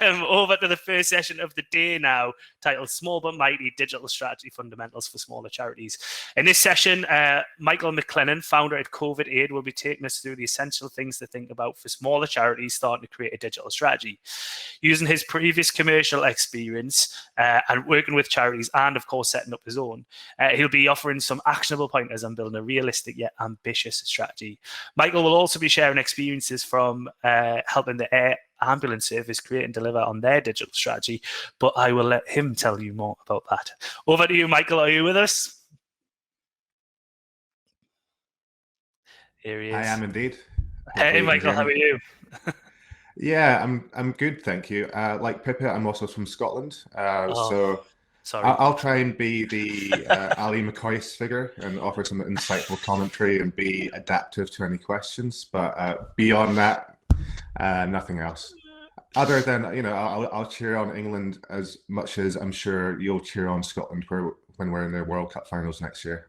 Over to the first session of the day now, titled Small But Mighty Digital Strategy Fundamentals for Smaller Charities. In this session, Michael McLennan, founder at COVID Aid, will be taking us through the essential things to think about for smaller charities starting to create a digital strategy. Using his previous commercial experience and working with charities and, of course, setting up his own, he'll be offering some actionable pointers on building a realistic yet ambitious strategy. Michael will also be sharing experiences from helping the air ambulance service create and deliver on their digital strategy, but I will let him tell you more about that. Over to you, Michael. Are you with us? Here he is. I am indeed. Hey, Michael, how are you? Yeah, I'm good, thank you. Like Pippa, I'm also from Scotland, so sorry. I'll try and be the Ali McCoy's figure and offer some insightful commentary and be adaptive to any questions. But beyond that, nothing else. Other than, you know, I'll cheer on England as much as I'm sure you'll cheer on Scotland when we're in the World Cup finals next year.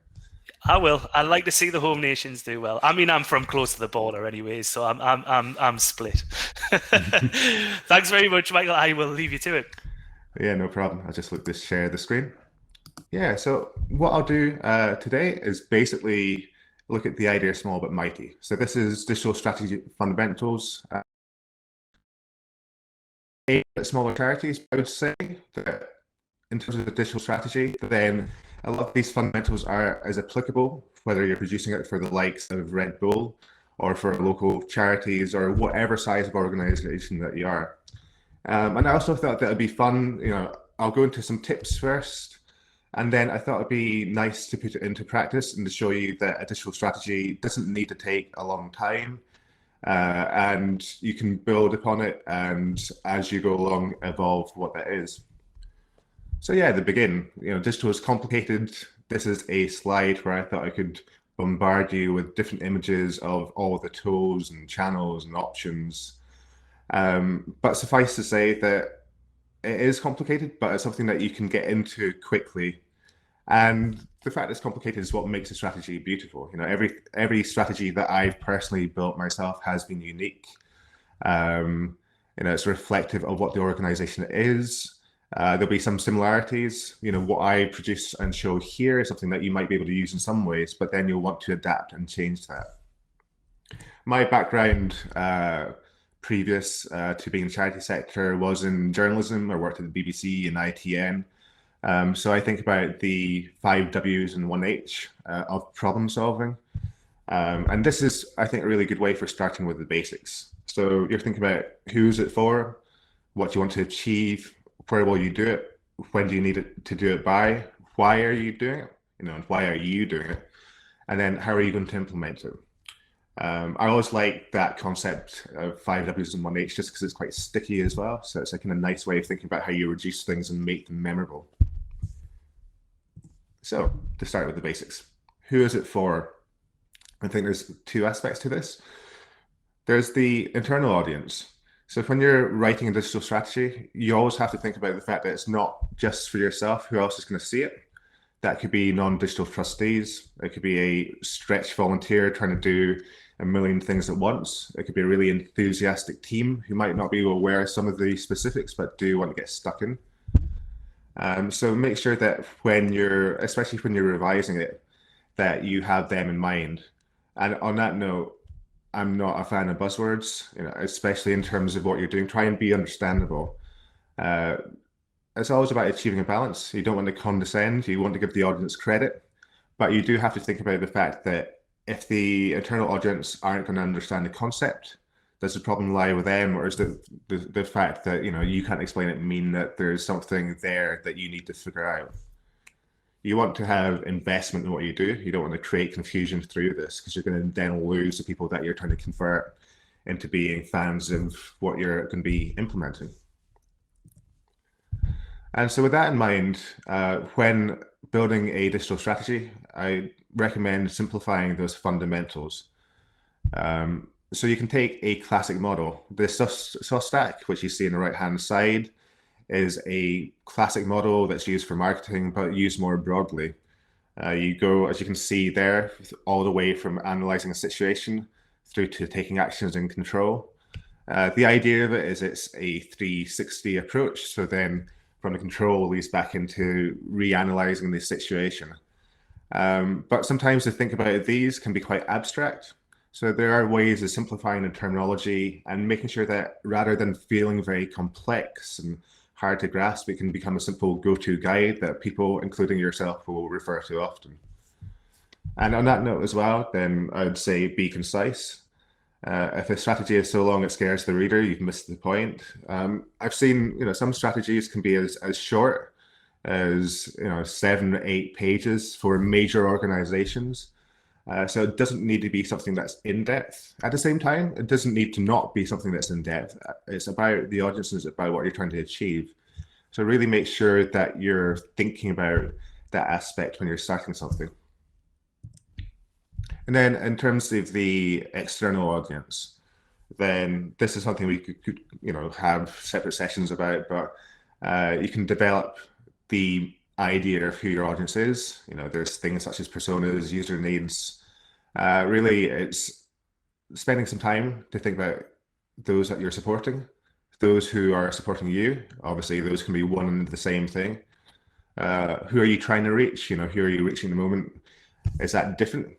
I will. I like to see the home nations do well. I mean, I'm from close to the border, anyways, so I'm split. Thanks very much, Michael. I will leave you to it. Yeah, no problem. I'll just look to share the screen. Yeah. So what I'll do today is basically look at the idea small but mighty. So this is digital strategy fundamentals. Smaller charities, I would say that in terms of the digital strategy, then a lot of these fundamentals are as applicable, whether you're producing it for the likes of Red Bull or for local charities or whatever size of organization that you are. And I also thought that it'd be fun, you know, I'll go into some tips first, and then I thought it'd be nice to put it into practice and to show you that a digital strategy doesn't need to take a long time. And you can build upon it, and as you go along, evolve what that is. So yeah, to begin, you know, digital is complicated. This is a slide where I thought I could bombard you with different images of all the tools and channels and options. But suffice to say that it is complicated, but it's something that you can get into quickly. And the fact it's complicated is what makes a strategy beautiful. You know, every strategy that I've personally built myself has been unique. You know, it's reflective of what the organization is. There'll be some similarities. You know, what I produce and show here is something that you might be able to use in some ways, but then you'll want to adapt and change that. My background previous to being in the charity sector was in journalism. I worked at the BBC and ITN. So I think about the 5 W's and 1 H of problem solving. And this is, I think, a really good way for starting with the basics. So you're thinking about who's it for, what you want to achieve, where will you do it, when do you need it to do it by, why are you doing it, you know, and why are you doing it, and then how are you going to implement it. I always like that concept of 5 W's and 1 H just because it's quite sticky as well. So it's a kind of nice way of thinking about how you reduce things and make them memorable. So to start with the basics, who is it for? I think there's 2 aspects to this. There's the internal audience. So when you're writing a digital strategy, you always have to think about the fact that it's not just for yourself. Who else is going to see it? That could be non-digital trustees. It could be a stretch volunteer trying to do a million things at once. It could be a really enthusiastic team who might not be aware of some of the specifics, but do want to get stuck in. So make sure that when you're, especially when you're revising it, that you have them in mind. And on that note, I'm not a fan of buzzwords, you know, especially in terms of what you're doing. Try and be understandable. It's always about achieving a balance. You don't want to condescend. You want to give the audience credit, but you do have to think about the fact that if the internal audience aren't going to understand the concept, does the problem lie with them, or is the fact that, you know, you can't explain it mean that there's something there that you need to figure out? You want to have investment in what you do. You don't want to create confusion through this, because you're going to then lose the people that you're trying to convert into being fans of what you're going to be implementing. And so with that in mind, when building a digital strategy, I recommend simplifying those fundamentals. So you can take a classic model. The SOS stack, which you see on the right-hand side, is a classic model that's used for marketing, but used more broadly. You go, as you can see there, all the way from analyzing a situation through to taking actions in control. The idea of it is it's a 360 approach. So then from the control leads back into reanalyzing the situation. But sometimes to think about these can be quite abstract. So there are ways of simplifying the terminology and making sure that rather than feeling very complex and hard to grasp, it can become a simple go-to guide that people, including yourself, will refer to often. And on that note as well, then I would say be concise. If a strategy is so long it scares the reader, you've missed the point. I've seen, some strategies can be as short as 7, 8 pages for major organizations. So it doesn't need to be something that's in depth. At the same time, it doesn't need to not be something that's in depth. It's about the audience, it's about what you're trying to achieve. So really make sure that you're thinking about that aspect when you're starting something. And then in terms of the external audience, then this is something we could have separate sessions about, but you can develop the idea of who your audience is. There's things such as personas, user needs. Really, it's spending some time to think about those that you're supporting, those who are supporting you. Obviously, those can be one and the same thing. Who are you trying to reach? Who are you reaching at the moment? Is that different?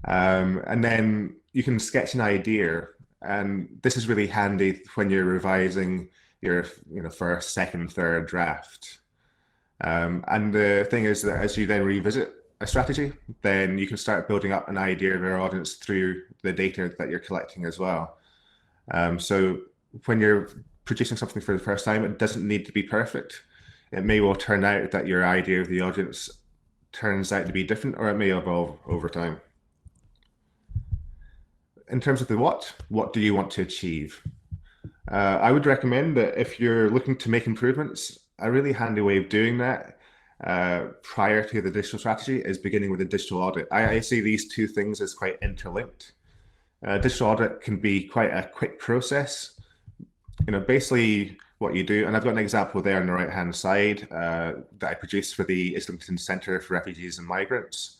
And then you can sketch an idea, and this is really handy when you're revising your first, second, third draft. And the thing is that as you then revisit a strategy, then you can start building up an idea of your audience through the data that you're collecting as well. So when you're producing something for the first time, it doesn't need to be perfect. It may well turn out that your idea of the audience turns out to be different, or it may evolve over time. In terms of the what do you want to achieve? I would recommend that if you're looking to make improvements, a really handy way of doing that prior to the digital strategy is beginning with a digital audit. I see these two things as quite interlinked. Digital audit can be quite a quick process. Basically what you do, and I've got an example there on the right-hand side that I produced for the Islington Centre for Refugees and Migrants.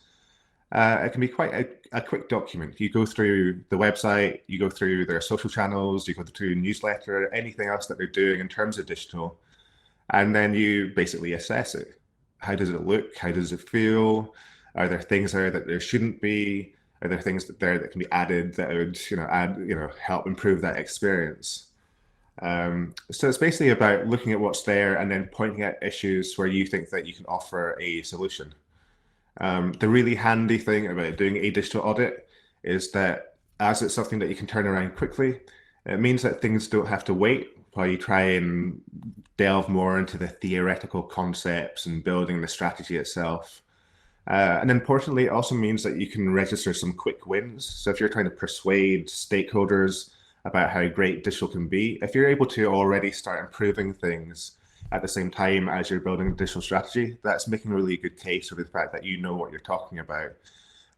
It can be quite a quick document. You go through the website, you go through their social channels, you go through newsletter, anything else that they're doing in terms of digital, and then you basically assess it. How does it look? How does it feel? Are there things there that there shouldn't be? Are there things there that can be added that would help improve that experience? So it's basically about looking at what's there and then pointing at issues where you think that you can offer a solution. The really handy thing about doing a digital audit is that as it's something that you can turn around quickly, it means that things don't have to wait while you try and delve more into the theoretical concepts and building the strategy itself. And importantly, it also means that you can register some quick wins. So if you're trying to persuade stakeholders about how great digital can be, if you're able to already start improving things at the same time as you're building a digital strategy, that's making a really good case for the fact that you know what you're talking about,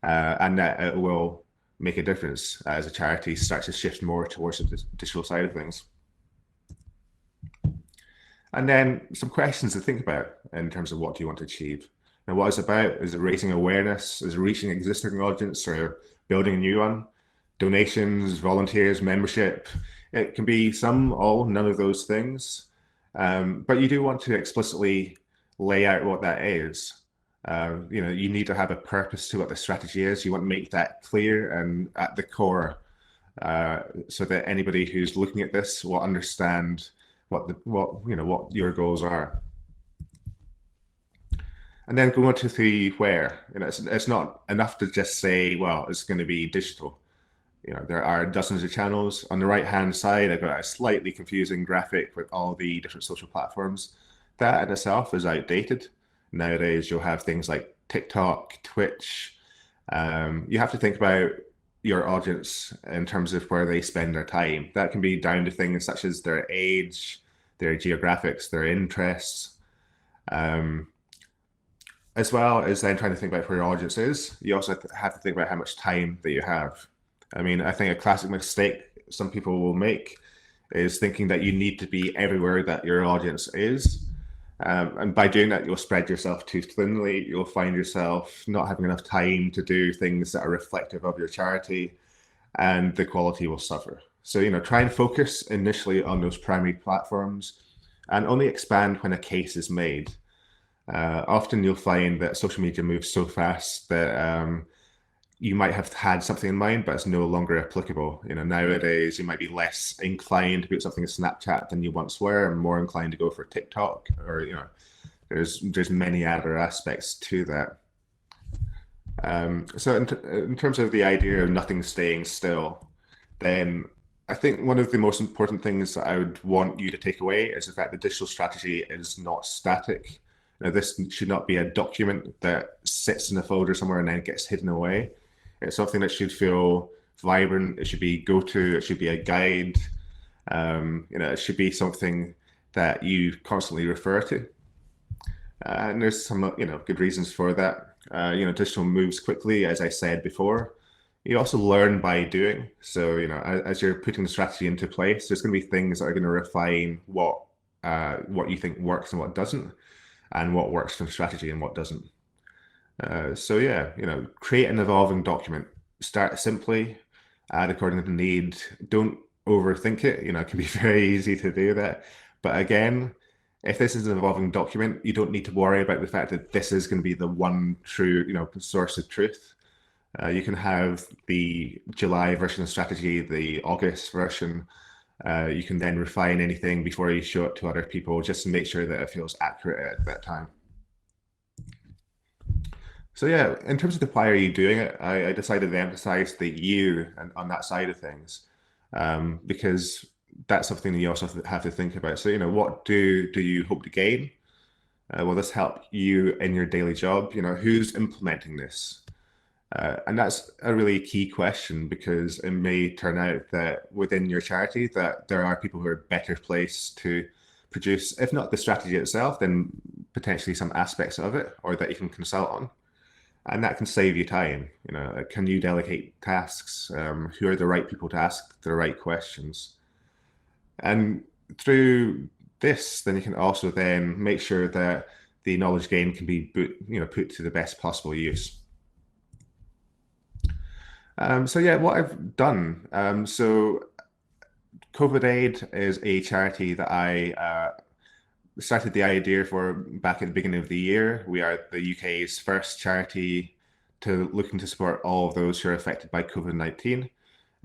and that it will make a difference as a charity starts to shift more towards the digital side of things. And then some questions to think about in terms of what do you want to achieve. Now, what it's about, is it raising awareness? Is it reaching an existing audience or building a new one? Donations, volunteers, membership? It can be some, all, none of those things. But you do want to explicitly lay out what that is. You need to have a purpose to what the strategy is. You want to make that clear and at the core, so that anybody who's looking at this will understand what your goals are. And then go on to the where. It's not enough to just say, well, it's going to be digital. There are dozens of channels. On the right-hand side, I've got a slightly confusing graphic with all the different social platforms. That in itself is outdated. Nowadays, you'll have things like TikTok, Twitch. You have to think about your audience in terms of where they spend their time. That can be down to things such as their age, their geographics, their interests, as well as then trying to think about where your audience is. You also have to think about how much time that you have. I mean, I think a classic mistake some people will make is thinking that you need to be everywhere that your audience is. And by doing that, you'll spread yourself too thinly. You'll find yourself not having enough time to do things that are reflective of your charity, and the quality will suffer. So, try and focus initially on those primary platforms and only expand when a case is made. Often you'll find that social media moves so fast that you might have had something in mind, but it's no longer applicable. Nowadays you might be less inclined to put something in Snapchat than you once were, and more inclined to go for TikTok, or there's many other aspects to that. So in terms of the idea of nothing staying still, then I think one of the most important things that I would want you to take away is the fact that digital strategy is not static. Now, this should not be a document that sits in a folder somewhere and then gets hidden away. It's something that should feel vibrant. It should be go-to. It should be a guide. It should be something that you constantly refer to. And there's some, good reasons for that. Digital moves quickly, as I said before. You also learn by doing. So, as you're putting the strategy into place, there's going to be things that are going to refine what you think works and what doesn't, and what works from strategy and what doesn't. So yeah, create an evolving document. Start simply, add according to need. Don't overthink it. It can be very easy to do that. But again, if this is an evolving document, you don't need to worry about the fact that this is going to be the one true, source of truth. You can have the July version of strategy, the August version. You can then refine anything before you show it to other people, just to make sure that it feels accurate at that time. So yeah, in terms of the why are you doing it, I decided to emphasize the you and on that side of things, because that's something that you also have to think about. So, what do you hope to gain? Will this help you in your daily job? Who's implementing this? And that's a really key question, because it may turn out that within your charity that there are people who are better placed to produce, if not the strategy itself, then potentially some aspects of it, or that you can consult on. And that can save you time. Can you delegate tasks? Who are the right people to ask the right questions? And through this, then you can also then make sure that the knowledge gain can be put to the best possible use. So yeah, what I've done. So COVID Aid is a charity that I started the idea for back at the beginning of the year. We are the UK's first charity looking to support all of those who are affected by COVID-19,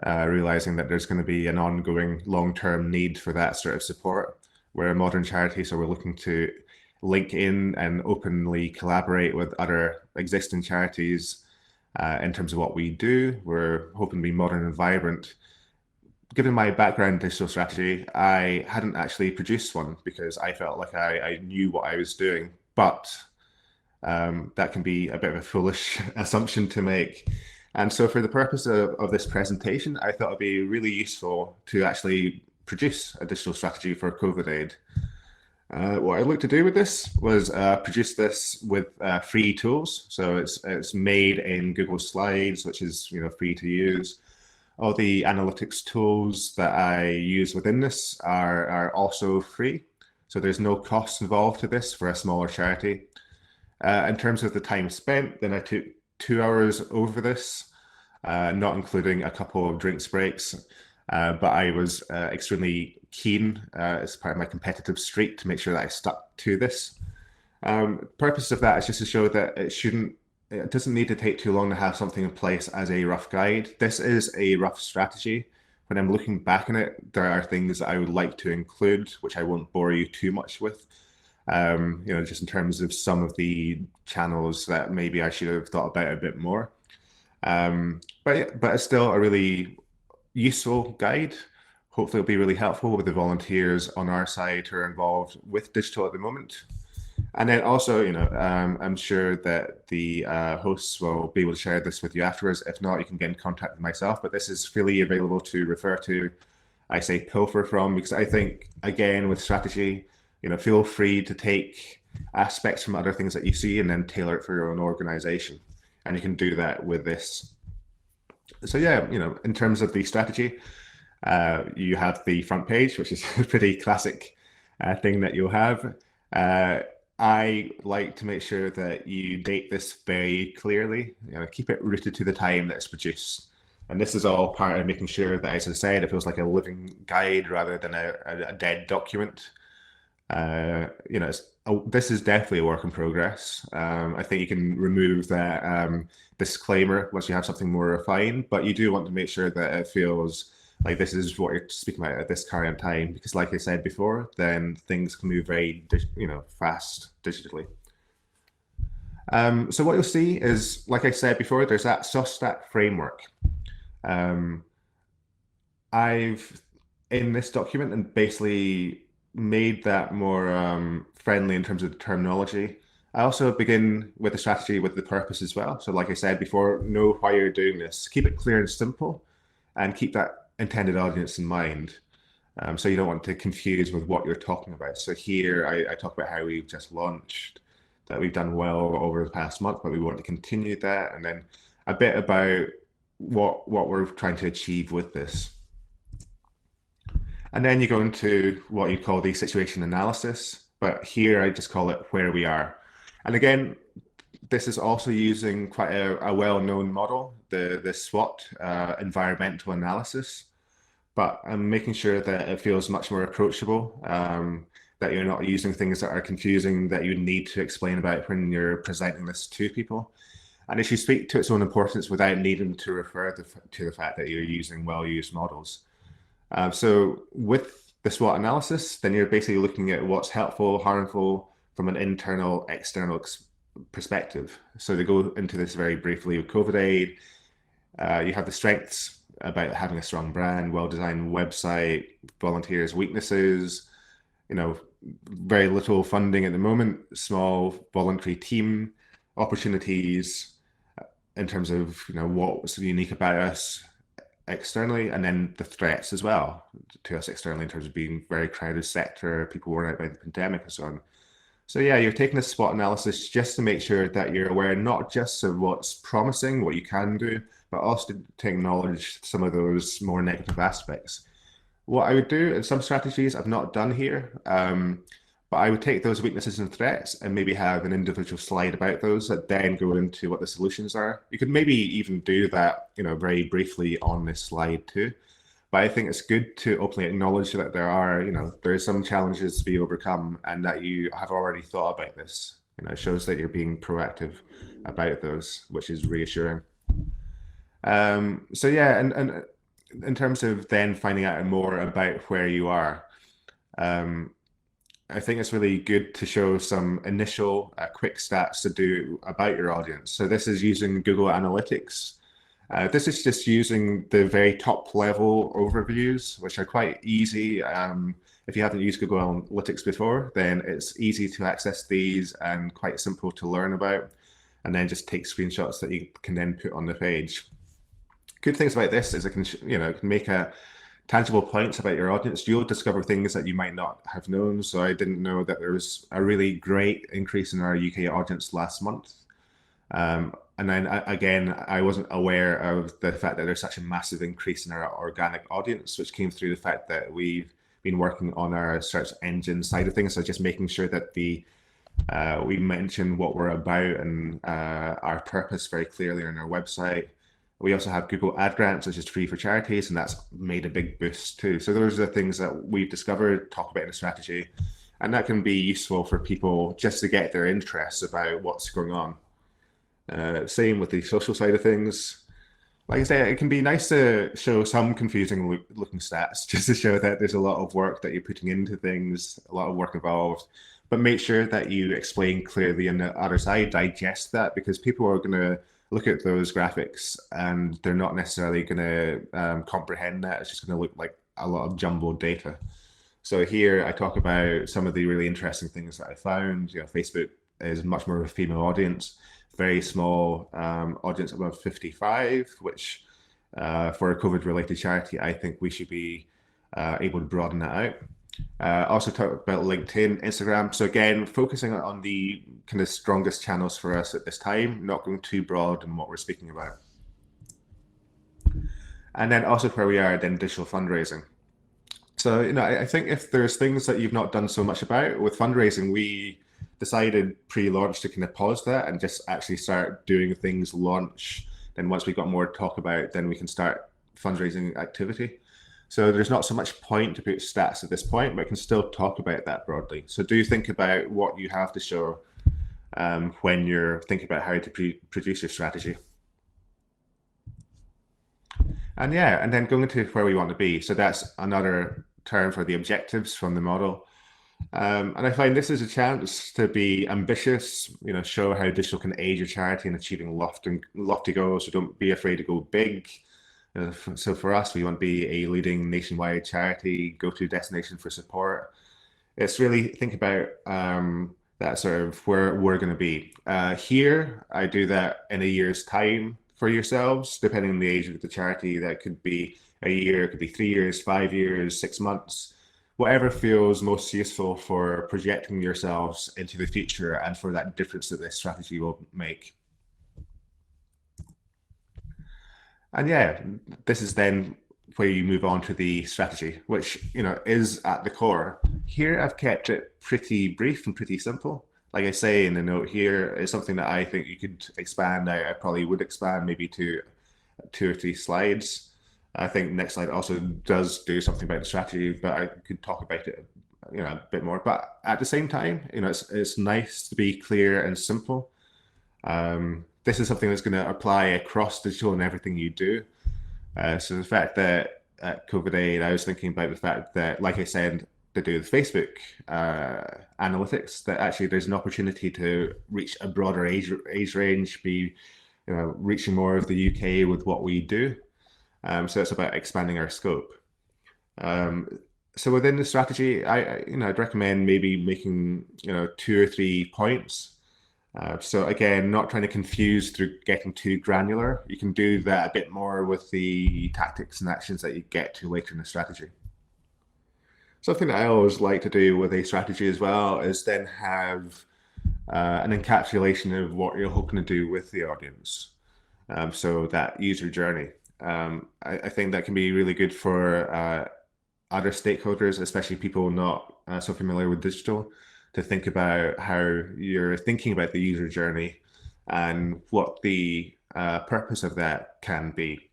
realizing that there's going to be an ongoing long-term need for that sort of support. We're a modern charity, so we're looking to link in and openly collaborate with other existing charities in terms of what we do. We're hoping to be modern and vibrant. Given my background in digital strategy, I hadn't actually produced one because I felt like I knew what I was doing, but that can be a bit of a foolish assumption to make. And so for the purpose of this presentation, I thought it'd be really useful to actually produce a digital strategy for COVID Aid. What I looked to do with this was produce this with free tools. So it's made in Google Slides, which is free to use. All the analytics tools that I use within this are also free. So there's no cost involved to this for a smaller charity. In terms of the time spent, then I took 2 hours over this, not including a couple of drinks breaks. But I was extremely keen as part of my competitive streak to make sure that I stuck to this. Purpose of that is just to show that it doesn't need to take too long to have something in place as a rough guide. This is a rough strategy. When I'm looking back on it, there are things that I would like to include, which I won't bore you too much with. Just in terms of some of the channels that maybe I should have thought about a bit more. But it's still a really useful guide. Hopefully it'll be really helpful with the volunteers on our side who are involved with digital at the moment. And then also, I'm sure that the hosts will be able to share this with you afterwards. If not, you can get in contact with myself, but this is freely available to refer to. I say pilfer from, because I think, again, with strategy, feel free to take aspects from other things that you see and then tailor it for your own organization. And you can do that with this. So yeah, in terms of the strategy, you have the front page, which is a pretty classic thing that you'll have. I like to make sure that you date this very clearly. Keep it rooted to the time that it's produced. And this is all part of making sure that, as I said, it feels like a living guide rather than a dead document. This is definitely a work in progress. I think you can remove that disclaimer once you have something more refined, but you do want to make sure that it feels like this is what you're speaking about at this current time, because like I said before, then things can move very, fast digitally. So what you'll see is, like I said before, there's that SOSTAT framework. I've, in this document, and basically made that more friendly in terms of the terminology. I also begin with the strategy with the purpose as well. So like I said before, know why you're doing this. Keep it clear and simple, and keep that intended audience in mind. So you don't want to confuse with what you're talking about. So here I talk about how we've just launched, that we've done well over the past month, but we want to continue that. And then a bit about what we're trying to achieve with this. And then you go into what you call the situation analysis, but here I just call it where we are. And again, this is also using quite a well-known model, the SWOT, environmental analysis, but I'm making sure that it feels much more approachable, that you're not using things that are confusing that you need to explain about when you're presenting this to people. And it should speak to its own importance without needing to refer to the fact that you're using well-used models. So with the SWOT analysis, then you're basically looking at what's helpful, harmful from an internal, external perspective. So they go into this very briefly with COVID aid. You have the strengths about having a strong brand, well-designed website, volunteers' weaknesses, very little funding at the moment, small voluntary team, opportunities in terms of, what's unique about us externally, and then the threats as well to us externally in terms of being very crowded sector, people worn out by the pandemic and so on. So yeah, you're taking a SWOT analysis just to make sure that you're aware not just of what's promising, what you can do, but also to acknowledge some of those more negative aspects. What I would do in some strategies I've not done here, but I would take those weaknesses and threats and maybe have an individual slide about those that then go into what the solutions are. You could maybe even do that, very briefly on this slide too. But I think it's good to openly acknowledge that there are some challenges to be overcome, and that you have already thought about this. It shows that you're being proactive about those, which is reassuring. So yeah, and in terms of then finding out more about where you are, I think it's really good to show some initial quick stats to do about your audience. So this is using Google Analytics. This is just using the very top level overviews, which are quite easy. If you haven't used Google Analytics before, then it's easy to access these and quite simple to learn about, and then just take screenshots that you can then put on the page. Good things about this is it can make a tangible points about your audience. You'll discover things that you might not have known. So I didn't know that there was a really great increase in our UK audience last month. And then again, I wasn't aware of the fact that there's such a massive increase in our organic audience, which came through the fact that we've been working on our search engine side of things. So just making sure that we mention what we're about and our purpose very clearly on our website. We also have Google Ad Grants, which is free for charities, and that's made a big boost too. So those are the things that we've discovered, talk about in a strategy, and that can be useful for people just to get their interests about what's going on. Same with the social side of things. Like I say, it can be nice to show some confusing looking stats just to show that there's a lot of work that you're putting into things, a lot of work involved, but make sure that you explain clearly on the other side, digest that, because people are going to look at those graphics and they're not necessarily going to comprehend that. It's just going to look like a lot of jumbled data. So here I talk about some of the really interesting things that I found. Facebook is much more of a female audience, very small audience above 55, which for a COVID-related charity, I think we should be able to broaden that out. Also talk about LinkedIn, Instagram. So again, focusing on the kind of strongest channels for us at this time, not going too broad in what we're speaking about. And then also where we are then digital fundraising. So, I think if there's things that you've not done so much about with fundraising, we decided pre-launch to kind of pause that and just actually start doing things launch Then once we've got more to talk about, then we can start fundraising activity. So there's not so much point to put stats at this point, but I can still talk about that broadly. So do think about what you have to show when you're thinking about how to produce your strategy. And yeah, and then going into where we want to be. So that's another term for the objectives from the model. And I find this is a chance to be ambitious, show how digital can aid your charity in achieving lofty goals. So don't be afraid to go big. So for us, we want to be a leading nationwide charity, go-to destination for support. It's really think about that sort of where we're going to be. Here, I do that in a year's time for yourselves, depending on the age of the charity. That could be a year, it could be 3 years, 5 years, 6 months, whatever feels most useful for projecting yourselves into the future and for that difference that this strategy will make. And yeah, this is then where you move on to the strategy, which is at the core. Here I've kept it pretty brief and pretty simple. Like I say in the note here, it's something that I think you could expand out. I probably would expand maybe to 2 or 3 slides. I think next slide also does do something about the strategy, but I could talk about it a bit more. But at the same time, it's nice to be clear and simple. This is something that's going to apply across digital and everything you do. So the fact that at COVID aid, I was thinking about the fact that, like I said, to do with Facebook analytics, that actually there's an opportunity to reach a broader age range, be reaching more of the UK with what we do. So it's about expanding our scope. So within the strategy, I'd recommend maybe making 2 or 3 points. So again, not trying to confuse through getting too granular. You can do that a bit more with the tactics and actions that you get to later in the strategy. Something that I always like to do with a strategy as well is then have an encapsulation of what you're hoping to do with the audience. So that user journey. I think that can be really good for other stakeholders, especially people not so familiar with digital, to think about how you're thinking about the user journey and what the purpose of that can be.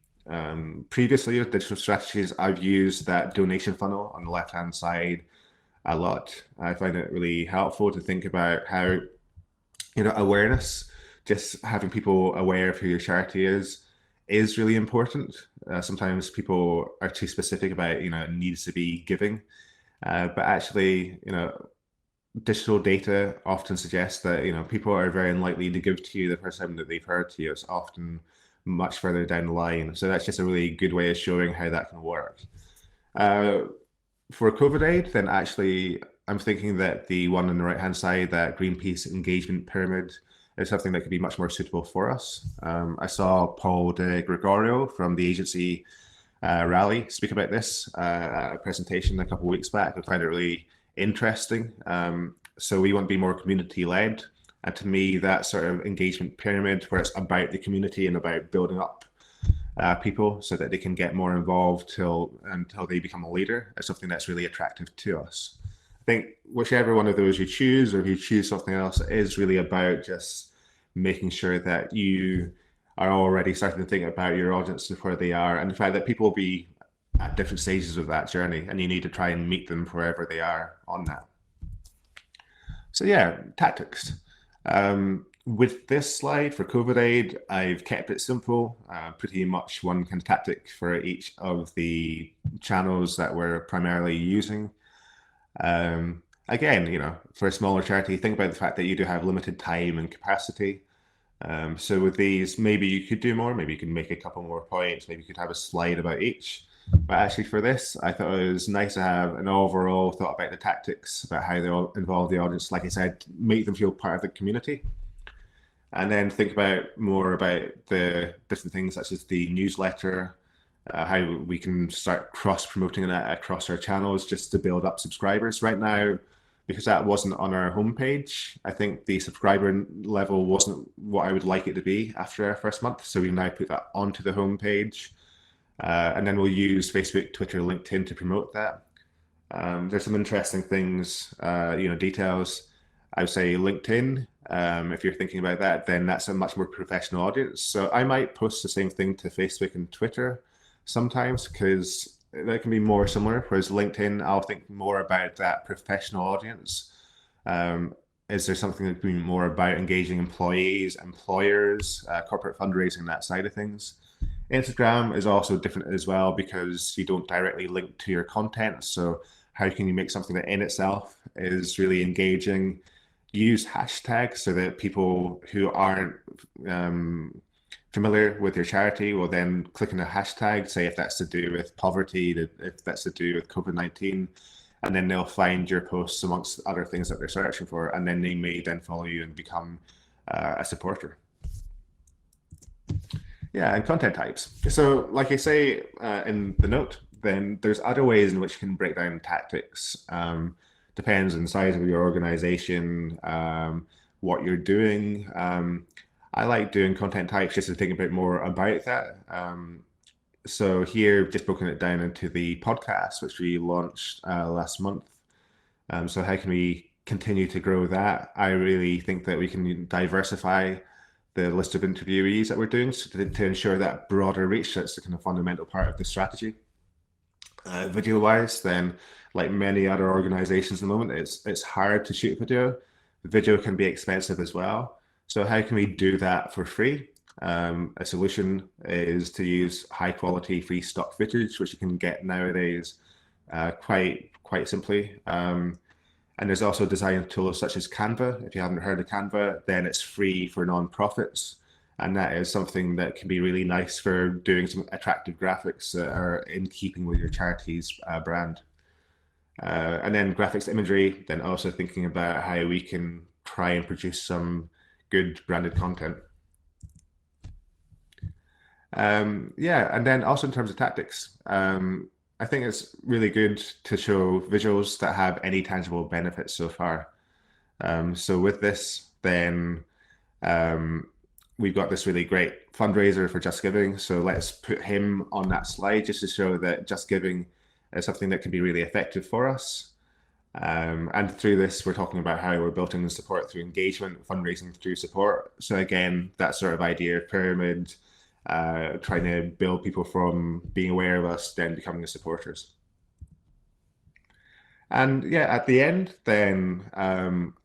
Previously with digital strategies, I've used that donation funnel on the left-hand side a lot. I find it really helpful to think about how, awareness, just having people aware of who your charity is really important. Sometimes people are too specific about, it needs to be giving, but actually, digital data often suggests that people are very unlikely to give to you the first time that they've heard to you. It's often much further down the line. So that's just a really good way of showing how that can work. For COVID aid, then actually I'm thinking that the one on the right hand side, that Greenpeace engagement pyramid, is something that could be much more suitable for us. I saw Paul de Gregorio from the agency Rally speak about this at a presentation a couple of weeks back. I found it really interesting. So we want to be more community led. And to me, that sort of engagement pyramid where it's about the community and about building up people so that they can get more involved until they become a leader is something that's really attractive to us. I think whichever one of those you choose, or if you choose something else, it is really about just making sure that you are already starting to think about your audience and where they are, and the fact that people will be at different stages of that journey, and you need to try and meet them wherever they are on that. So yeah, tactics. With this slide for COVID aid, I've kept it simple, pretty much one kind of tactic for each of the channels that we're primarily using. Again, for a smaller charity, think about the fact that you do have limited time and capacity. So with these, maybe you could do more, maybe you can make a couple more points, maybe you could have a slide about each. But actually for this, I thought it was nice to have an overall thought about the tactics, about how they involve the audience. Like I said, make them feel part of the community. And then think about more about the different things such as the newsletter, how we can start cross-promoting that across our channels just to build up subscribers. Right now, because that wasn't on our homepage, I think the subscriber level wasn't what I would like it to be after our first month. So we've now put that onto the homepage. And then we'll use Facebook, Twitter, LinkedIn to promote that. There's some interesting things, details. I would say LinkedIn, If you're thinking about that, then that's a much more professional audience. So I might post the same thing to Facebook and Twitter sometimes because that can be more similar. Whereas LinkedIn, I'll think more about that professional audience. Is there something that can be more about engaging employees, employers, corporate fundraising, that side of things? Instagram is also different as well because you don't directly link to your content. So how can you make something that in itself is really engaging? Use hashtags so that people who aren't familiar with your charity will then click on a hashtag, say if that's to do with poverty, if that's to do with COVID-19, and then they'll find your posts amongst other things that they're searching for, and then they may then follow you and become a supporter. Yeah, and content types. So like I say in the note, then there's other ways in which you can break down tactics. Depends on the size of your organization, what you're doing. I like doing content types just to think a bit more about that. So here, just broken it down into the podcast, which we launched last month. So how can we continue to grow that? I really think that we can diversify the list of interviewees that we're doing to ensure that broader reach. That's the kind of fundamental part of the strategy. Video wise, then like many other organizations at the moment, it's hard to shoot video. Video can be expensive as well. So how can we do that for free? A solution is to use high quality free stock footage, which you can get nowadays quite simply. And there's also design tools such as Canva. If you haven't heard of Canva, then it's free for nonprofits. And that is something that can be really nice for doing some attractive graphics that are in keeping with your charity's brand. And then graphics imagery, then also thinking about how we can try and produce some good branded content. Yeah, and then also in terms of tactics, I think it's really good to show visuals that have any tangible benefits so far. So with this, then we've got this really great fundraiser for Just Giving. So let's put him on that slide just to show that Just Giving is something that can be really effective for us. And through this, we're talking about how we're building the support through engagement, fundraising through support. So again, that sort of idea of pyramid, trying to build people from being aware of us, then becoming the supporters. And yeah, at the end, then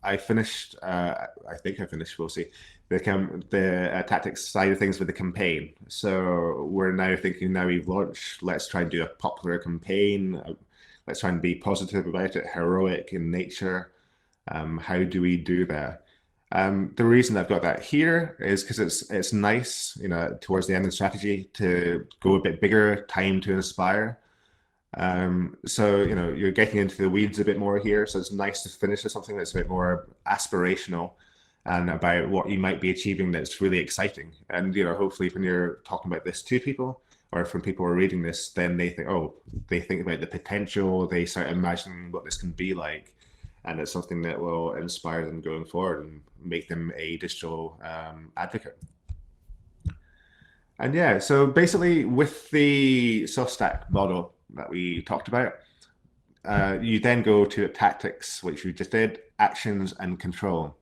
I finished, I think I finished, we'll see, the tactics side of things with the campaign. So we're now thinking, now we've launched, let's try and do a popular campaign. Let's try and be positive about it, heroic in nature. How do we do that? The reason I've got that here is because it's nice, you know, towards the end of the strategy to go a bit bigger, time to inspire. So, you know, you're getting into the weeds a bit more here. So it's nice to finish with something that's a bit more aspirational and about what you might be achieving that's really exciting. And, you know, hopefully when you're talking about this to people or from people who are reading this, then they think, oh, they think about the potential, they start imagining what this can be like. And it's something that will inspire them going forward and make them a digital advocate. And yeah, so basically with the self-stack model that we talked about, you then go to tactics, which we just did, actions and control.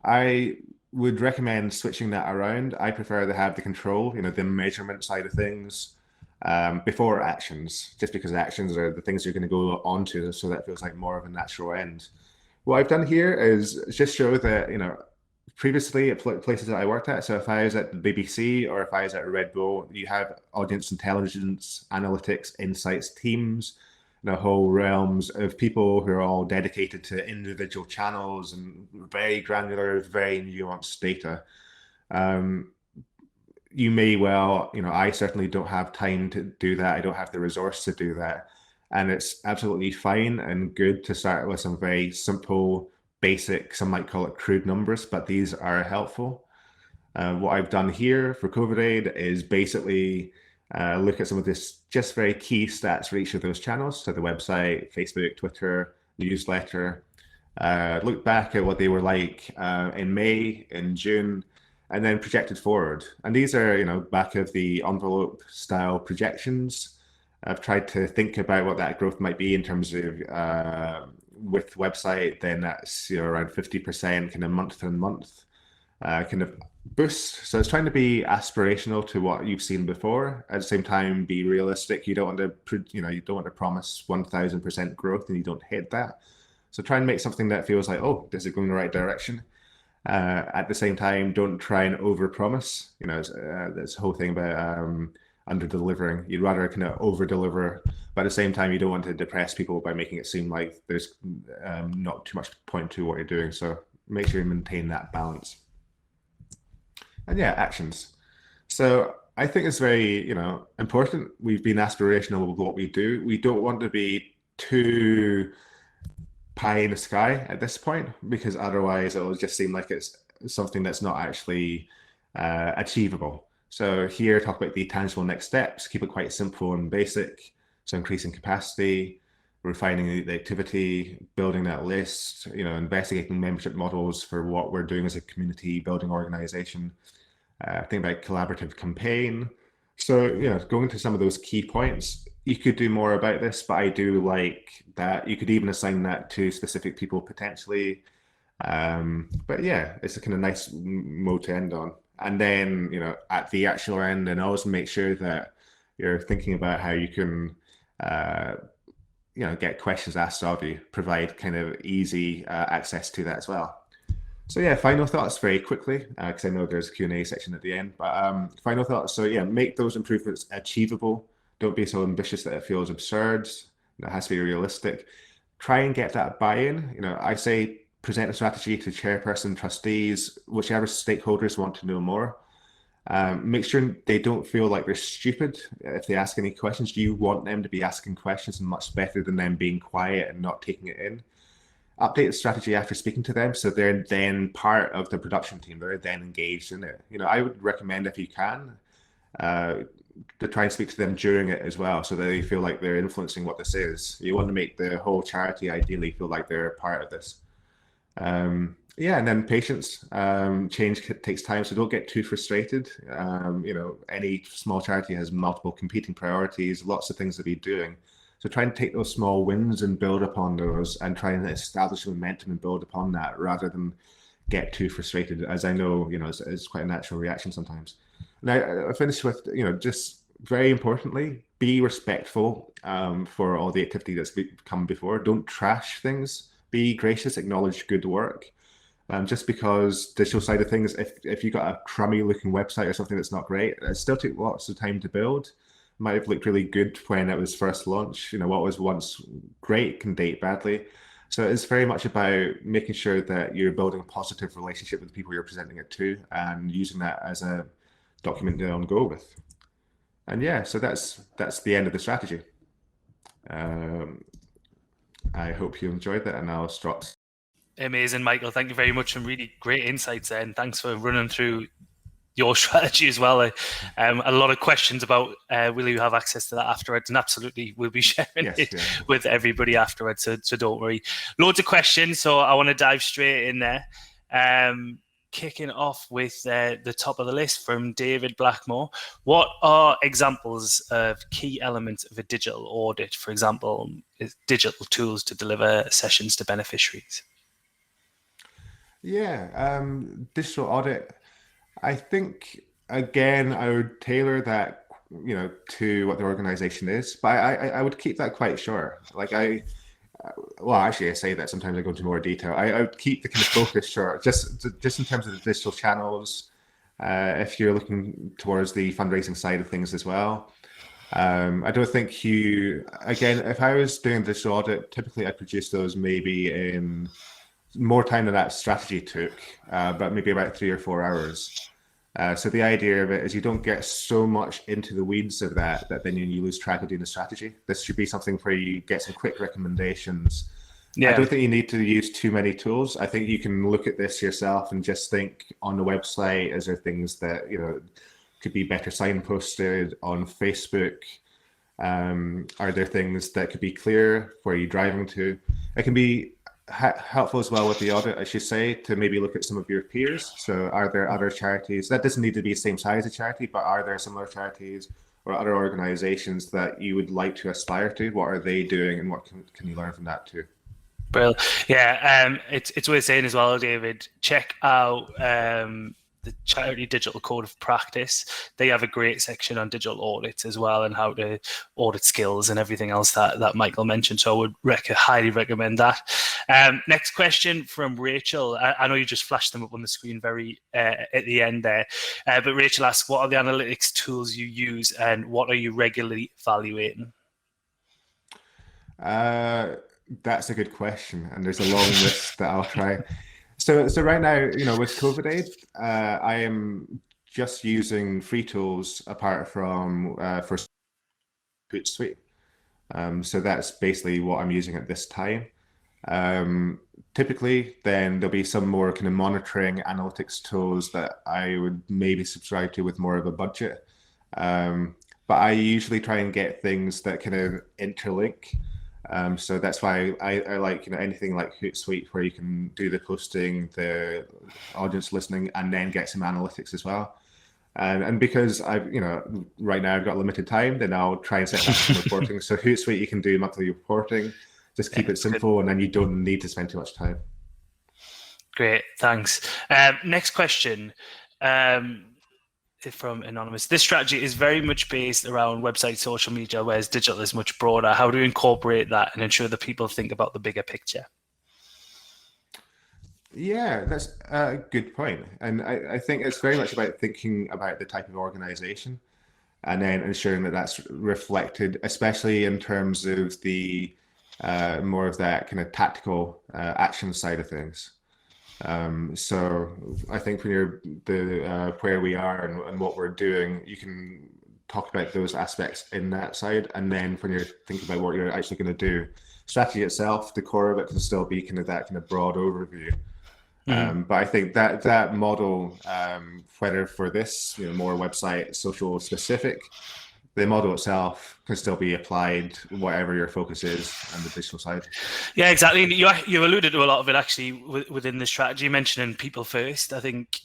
I would recommend switching that around. I prefer to have the control, you know, the measurement side of things before actions, just because actions are the things you're going to go on to, so that feels like more of a natural end. What I've done here is just show that, you know, previously at places that I worked at, so if I was at the BBC or if I was at Red Bull, you have audience intelligence, analytics, insights teams, you know, whole realms of people who are all dedicated to individual channels and very granular, very nuanced data. You may well, you know, I certainly don't have time to do that. I don't have the resource to do that. And it's absolutely fine and good to start with some very simple, basic, some might call it crude numbers, but these are helpful. What I've done here for COVID aid is basically look at some of this just very key stats for each of those channels. So the website, Facebook, Twitter, newsletter, look back at what they were like in May, in June, and then projected forward. And these are, you know, back of the envelope style projections. I've tried to think about what that growth might be in terms of with website, then that's around 50% kind of month on month kind of boost. So it's trying to be aspirational to what you've seen before. At the same time, be realistic. You don't want to, you don't want to promise 1,000% growth and you don't hit that. So try and make something that feels like, oh, this is going in the right direction. At the same time, don't try and overpromise. This whole thing about under delivering. You'd rather kind of over deliver, but at the same time, you don't want to depress people by making it seem like there's not too much point to what you're doing. So make sure you maintain that balance. And yeah, actions. So I think it's very, important. We've been aspirational with what we do. We don't want to be too pie in the sky at this point, because otherwise it will just seem like it's something that's not actually achievable. So here, talk about the tangible next steps, keep it quite simple and basic. So increasing capacity, refining the activity, building that list, investigating membership models for what we're doing as a community building organization. Think about collaborative campaign. So, going to some of those key points, you could do more about this, but I do like that. You could even assign that to specific people potentially. But yeah, it's a kind of nice mode to end on. And then, at the actual end, and always make sure that you're thinking about how you can, get questions asked of you, provide kind of easy access to that as well. So yeah, final thoughts very quickly, because I know there's a Q&A section at the end, but final thoughts. So yeah, make those improvements achievable. Don't be so ambitious that it feels absurd. It has to be realistic. Try and get that buy-in. I say present a strategy to chairperson, trustees, whichever stakeholders want to know more. Make sure they don't feel like they're stupid if they ask any questions. You want them to be asking questions, and much better than them being quiet and not taking it in. Update the strategy after speaking to them, so they're then part of the production team. They're then engaged in it. I would recommend, if you can, to try and speak to them during it as well, so that they feel like they're influencing what this is. You want to make the whole charity ideally feel like they're a part of this. Yeah, and then patience. Change takes time, so don't get too frustrated. Any small charity has multiple competing priorities, lots of things to be doing. So try and take those small wins and build upon those, and try and establish momentum and build upon that, rather than get too frustrated, as I know, it's quite a natural reaction sometimes. And I finish with, just very importantly, be respectful for all the activity that's come before. Don't trash things. Be gracious, acknowledge good work. Just because digital side of things, if you got a crummy looking website or something that's not great, it still took lots of time to build. Might have looked really good when it was first launched. What was once great can date badly. So it's very much about making sure that you're building a positive relationship with the people you're presenting it to, and using that as a document to on go with. And yeah, so that's the end of the strategy. I hope you enjoyed that, and I'll stop. Amazing, Michael. Thank you very much, and really great insights there. And thanks for running through your strategy as well. A lot of questions about will you have access to that afterwards, and absolutely we'll be sharing with everybody afterwards, so don't worry. Loads of questions, so I want to dive straight in there. Kicking off with the top of the list from David Blackmore. What are examples of key elements of a digital audit? For example, digital tools to deliver sessions to beneficiaries. Yeah, digital audit. I think, again, I would tailor that, to what the organization is, but I would keep that quite short. Like actually, I say that sometimes I go into more detail. I would keep the kind of focus short, just in terms of the digital channels. If you're looking towards the fundraising side of things as well, I don't think again, if I was doing this audit, typically I'd produce those maybe in more time than that strategy took, but maybe about 3 or 4 hours. So the idea of it is you don't get so much into the weeds of that then you lose track of doing the strategy. This should be something where you get some quick recommendations. Yeah. I don't think you need to use too many tools. I think you can look at this yourself and just think, on the website, is there things that could be better signposted on Facebook? Are there things that could be clear? Where are you driving to? It can be helpful as well with the audit, I should say, to maybe look at some of your peers. So are there other charities, that doesn't need to be the same size as charity, but are there similar charities or other organizations that you would like to aspire to? What are they doing, and what can you learn from that too? Brilliant. Yeah, it's worth saying as well, David. Check out the Charity Digital Code of Practice. They have a great section on digital audits as well, and how to audit skills and everything else that Michael mentioned. So I would highly recommend that. Next question from Rachel. I know you just flashed them up on the screen very at the end there, but Rachel asks, what are the analytics tools you use, and what are you regularly evaluating? That's a good question, and there's a long list that I'll try. So right now, with COVID aid, I am just using free tools apart from for Hootsuite. So that's basically what I'm using at this time. Typically, then there'll be some more kind of monitoring analytics tools that I would maybe subscribe to with more of a budget. But I usually try and get things that kind of interlink. So that's why I like anything like Hootsuite, where you can do the posting, the audience listening, and then get some analytics as well. And because right now I've got limited time, then I'll try and set up some reporting. So Hootsuite, you can do monthly reporting. Just keep it simple, and then you don't need to spend too much time. Great, thanks. Next question. From Anonymous. This strategy is very much based around website, social media, whereas digital is much broader. How do you incorporate that and ensure that people think about the bigger picture? Yeah, that's a good point. And I think it's very much about thinking about the type of organization and then ensuring that that's reflected, especially in terms of the more of that kind of tactical action side of things. So I think when you're where we are and what we're doing, you can talk about those aspects in that side, and then when you're thinking about what you're actually going to do, strategy itself, the core of it can still be kind of that kind of broad overview. But I think that model, whether for this more website, social specific, the model itself can still be applied whatever your focus is on the digital side. Yeah, exactly. You alluded to a lot of it actually within the strategy, mentioning people first. I think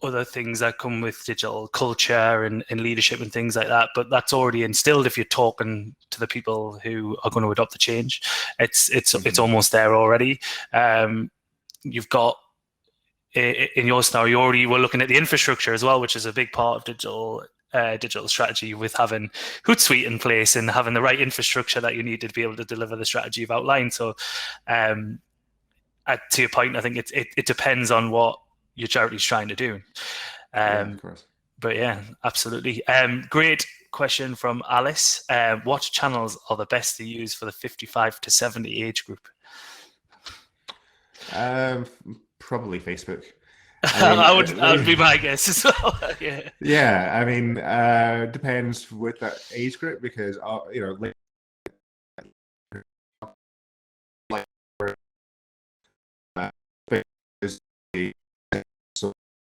other things that come with digital culture and leadership and things like that, but that's already instilled if you're talking to the people who are going to adopt the change. It's almost there already. You've got, in your scenario, you already were looking at the infrastructure as well, which is a big part of digital strategy, with having Hootsuite in place and having the right infrastructure that you need to be able to deliver the strategy you've outlined. So to your point, I think it depends on what your charity is trying to do. Of course. But yeah, absolutely. Great question from Alice. What channels are the best to use for the 55 to 70 age group? Probably Facebook. That would be my guess as well. Yeah, I mean, depends with that age group, because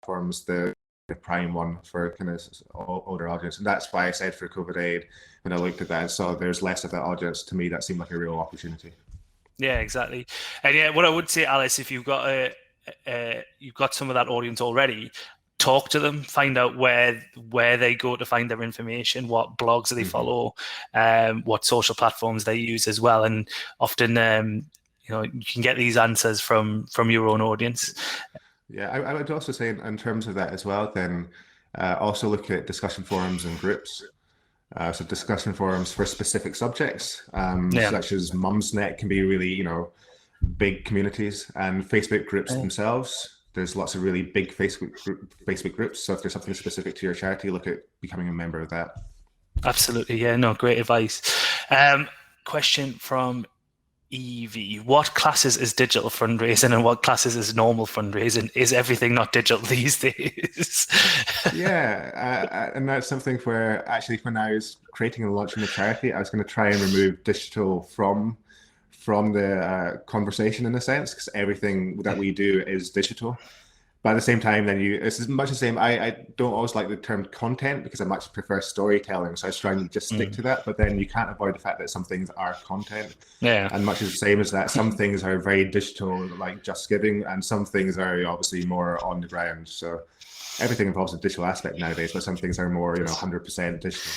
platforms, the prime one for kind of older audience, and that's why I said for COVID aid, when I looked at that and saw there's less of that audience, to me that seemed like a real opportunity. Yeah, exactly. And yeah, what I would say, Alice, if you've got some of that audience already, talk to them, find out where they go to find their information, what blogs they follow, what social platforms they use as well, and often you can get these answers from your own audience. Yeah, I would also say in terms of that as well, then also look at discussion forums and groups. So discussion forums for specific subjects, such as Mumsnet, can be really, big communities, and Facebook groups themselves. There's lots of really big Facebook groups. So if there's something specific to your charity, look at becoming a member of that. Absolutely. Yeah, no, great advice. Question from Evie. What classes is digital fundraising and what classes is normal fundraising? Is everything not digital these days? Yeah, and that's something where actually when I was creating and launching the charity, I was going to try and remove digital from the conversation, in a sense, because everything that we do is digital. But at the same time, then it's much the same. I don't always like the term content, because I much prefer storytelling. So I was trying to just stick to that. But then you can't avoid the fact that some things are content. Yeah. And much as the same as that, some things are very digital, like Just Giving, and some things are obviously more on the ground. So everything involves a digital aspect nowadays, but some things are more, 100% digital.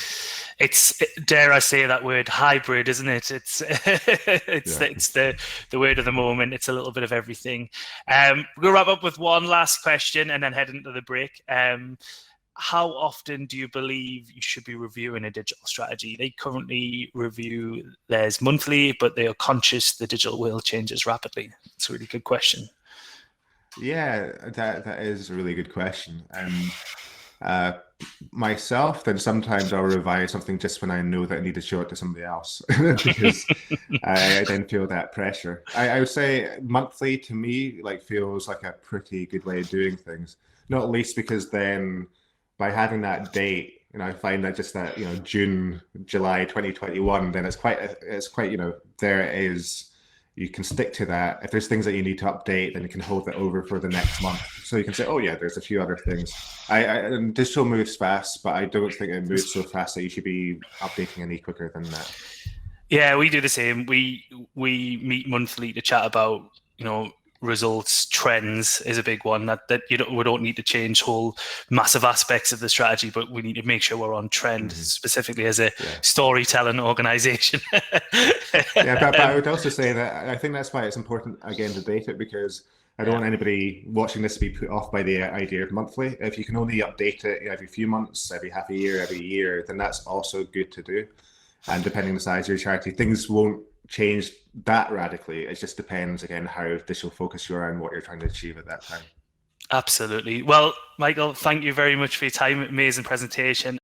It's, dare I say that word, hybrid, isn't it? It's it's the word of the moment. It's a little bit of everything. We're gonna wrap up with one last question and then head into the break. How often do you believe you should be reviewing a digital strategy? They currently review theirs monthly, but they are conscious the digital world changes rapidly. It's a really good question. Yeah, that is a really good question. Myself, then sometimes I'll revise something just when I know that I need to show it to somebody else because I then feel that pressure. I would say monthly to me like feels like a pretty good way of doing things. Not least because then by having that date, I find that just that June, July 2021, then it's quite there it is. You can stick to that. If there's things that you need to update, then you can hold it over for the next month. So you can say, oh yeah, there's a few other things. And digital moves fast, but I don't think it moves so fast that you should be updating any quicker than that. Yeah, we do the same. We meet monthly to chat about, results. Trends is a big one that we don't need to change whole massive aspects of the strategy, but we need to make sure we're on trend, specifically as a storytelling organization. But I would also say that I think that's why it's important again to date it, because I don't want anybody watching this to be put off by the idea of monthly. If you can only update it every few months, every half a year, every year, then that's also good to do. And depending on the size of your charity, things won't change that radically. It just depends, again, how digital focused you are and what you're trying to achieve at that time. Absolutely. Well, Michael, thank you very much for your time. Amazing presentation.